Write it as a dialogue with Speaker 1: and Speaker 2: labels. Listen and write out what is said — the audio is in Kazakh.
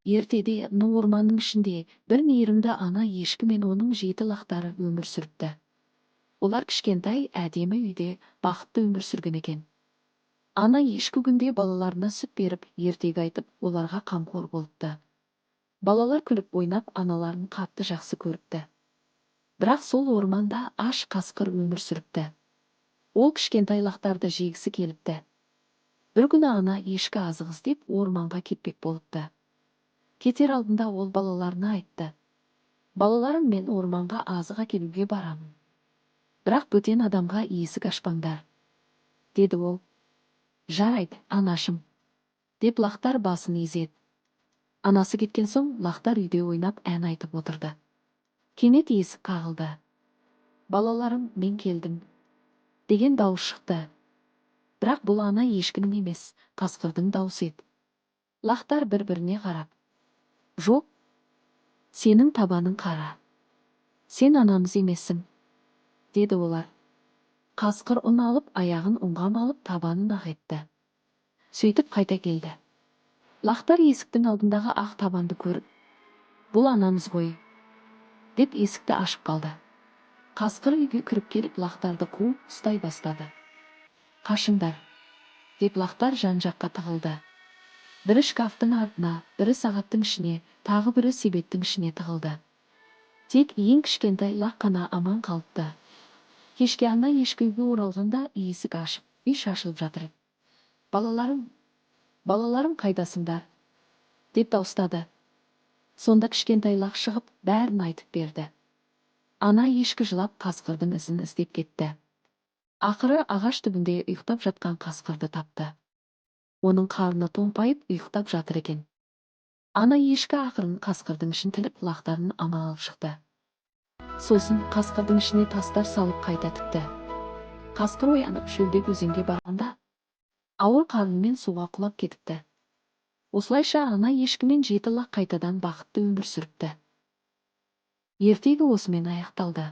Speaker 1: Ертеде ну орманның ішінде бір мейірімді ана ешкі мен оның 7 лақтары өмір сүріпті. Олар кішкентай, әдемі үйде бақытты өмір сүрген екен. Ана ешкі күнде балаларына сүт беріп, ертегі айтып, оларға қамқор болыпты. Балалар күліп ойнап, аналарын қатты жақсы көріпті. Бірақ сол орманда аш қасқыр өмір сүріпті. Ол кішкентай лақтарды жегісі келіпті. Бір күні ана ешкі азық іздеп орманға кетпек болыпты. Кетер алдында ол балаларына айтты: балаларым, мен орманға азық әкелуге барамын. Бірақ бөтен адамға есік ашпаңдар, деді ол. Жарайды, анашым, деп лақтар басын изеді. Анасы кеткен соң лақтар үйде ойнап ән айтып отырды. Кенет есік қағылды. Балаларым, мен келдім, деген дауыс шықты. Бірақ бұл ана ешкінің емес, қасқырдың даусы еді. Лақтар бір-біріне қарап: жоқ, сенің табаның қара, сен анамыз емессің, деді олар. Қасқыр ұн алып, аяғын ұнға малып, табанын ақ етті. Сөйтіп қайта келді. Лақтар есіктің алдындағы ақ табанды көріп: бұл анамыз ғой, деп есікті ашып қалды. Қасқыр үйге кіріп келіп, лақтарды қуып ұстай бастады. Қашыңдар, деп лақтар жан-жаққа тығылды. Бірі шкафтың артына, бірі сағаттың ішіне, тағы бірі себеттің ішіне тығылды. Тек ең кішкентай лақ қана аман қалыпты. Кешке ана ешкі үйге оралғанда есік ашып, үй шашылып жатыр. Балаларым қайдасыңдар, деп дауыстады. Сонда кішкентай лақ шығып, бәрін айтып берді. Ана ешкі жылап қасқырдың ізін іздеп кетті. Ақыры ағаш түбінде ұйықтап жатқан қасқырды тапты. Оның қарны томпайып ұйықтап жатыр екен. Ана ешкі ақырын қасқырдың ішін тіліп, лақтарын аман алып шықты. Сосын қасқырдың ішіне тастар салып қайта тікті. Қасқыр оянып шөлдеп өзенге барғанда ауыр қарнымен суға құлап кетіпті. Осылайша ана ешкі мен 7 лақ қайтадан бақытты өмір сүріпті. Ертегі осымен аяқталды.